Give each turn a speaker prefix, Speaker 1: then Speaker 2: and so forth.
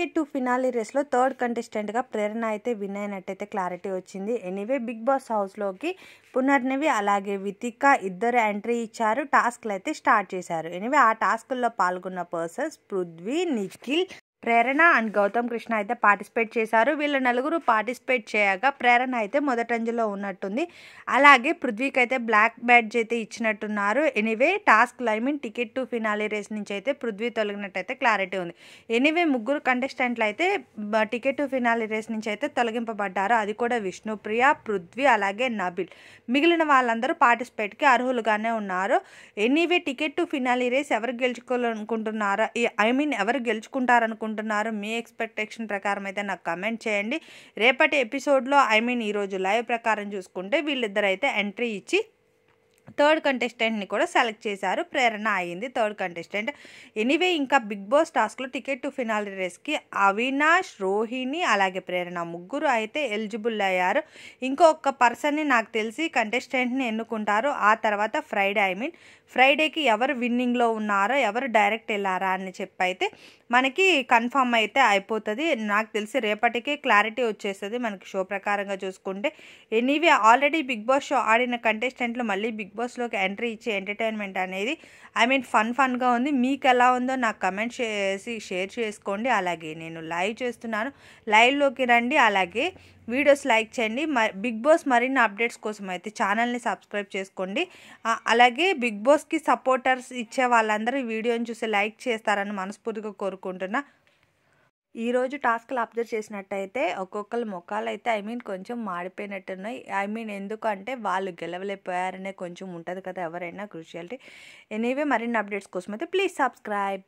Speaker 1: Ticket to finale రేస్లో third కంటెస్టెంట్గా ప్రేరణ అయితే win అయినట్టయితే క్లారిటీ వచ్చింది. ఎనీవే బిగ్ బాస్ హౌస్లోకి పునర్నవి అలాగే వితిక ఇద్దరు ఎంట్రీ ఇచ్చారు. టాస్క్లు అయితే స్టార్ట్ చేశారు. ఎనీవే ఆ టాస్కుల్లో పాల్గొన్న పర్సన్స్ పృథ్వీ, నిఖిల్, ప్రేరణ అండ్ గౌతమ్ కృష్ణ అయితే పార్టిసిపేట్ చేశారు. వీళ్ళ నలుగురు పార్టిసిపేట్ చేయగా ప్రేరణ అయితే మొదటంజలో ఉన్నట్టుంది. అలాగే పృథ్వీకి అయితే బ్లాక్ బ్యాడ్జ్ అయితే ఇచ్చినట్టున్నారు. Anyway task ticket to finale race నుంచి అయితే పృథ్వీ తొలగినట్టయితే క్లారిటీ ఉంది. ఎనీవే ముగ్గురు కంటెస్టెంట్లు అయితే టికెట్ టు ఫినాలి రేస్ నుంచి అయితే తొలగింపబడ్డారు. అది కూడా విష్ణుప్రియ, పృథ్వీ అలాగే నబిల్. మిగిలిన వాళ్ళందరూ పార్టిసిపేట్కి అర్హులుగానే ఉన్నారు. Anyway ticket to finale race ఎవరు గెలుచుకోవాలనుకుంటున్నారో ఎవరు గెలుచుకుంటారనుకుంటున్నారు మీ ఎక్స్పెక్టేషన్ ప్రకారం అయితే నాకు కమెంట్ చేయండి. రేపటి ఎపిసోడ్లో ఈరోజు లైవ్ ప్రకారం చూసుకుంటే వీళ్ళిద్దరు అయితే ఎంట్రీ ఇచ్చి థర్డ్ కంటెస్టెంట్ని కూడా సెలెక్ట్ చేశారు. ప్రేరణ అయ్యింది థర్డ్ కంటెస్టెంట్. ఎనీవే ఇంకా బిగ్ బాస్ టాస్క్లో టికెట్ టు ఫినాలి రేస్కి అవినాష్, రోహిణి అలాగే ప్రేరణ ముగ్గురు అయితే ఎలిజిబుల్ అయ్యారు. ఇంకొక పర్సన్ని నాకు తెలిసి కంటెస్టెంట్ని ఎన్నుకుంటారు. ఆ తర్వాత ఫ్రైడేకి ఎవరు విన్నింగ్లో ఉన్నారో ఎవరు డైరెక్ట్ వెళ్ళారా అని చెప్పి అయితే మనకి కన్ఫర్మ్ అయితే అయిపోతుంది. నాకు తెలిసి రేపటికే క్లారిటీ వచ్చేస్తుంది మనకి షో ప్రకారంగా చూసుకుంటే. Anyway already Bigg Boss show ఆడిన కంటెస్టెంట్లు మళ్ళీ బిగ్ బాస్లోకి ఎంట్రీ ఇచ్చే ఎంటర్టైన్మెంట్ అనేది ఫన్గా ఉంది. మీకు ఎలా ఉందో నాకు కమెంట్ చేసి షేర్ చేసుకోండి. అలాగే నేను లైవ్ చేస్తున్నాను, లైవ్లోకి రండి. అలాగే వీడియోస్ లైక్ చేయండి. బిగ్ బాస్ మరిన్ని అప్డేట్స్ కోసం అయితే ఛానల్ని సబ్స్క్రైబ్ చేసుకోండి. అలాగే బిగ్ బాస్కి సపోర్టర్స్ ఇచ్చే వాళ్ళందరూ ఈ వీడియోని చూసి లైక్ చేస్తారని మనస్ఫూర్తిగా కోరుకుంటున్నా. ఈరోజు టాస్క్లు అబ్జర్వ్ చేసినట్టయితే ఒక్కొక్కరు ముఖాలు అయితే కొంచెం మాడిపోయినట్టున్నాయి. ఎందుకంటే వాళ్ళు గెలవలేకపోయారనే కొంచెం ఉంటుంది కదా ఎవరైనా క్రూషియాలిటీ. ఎనీవే మరిన్ని అప్డేట్స్ కోసం అయితే ప్లీజ్ సబ్స్క్రైబ్.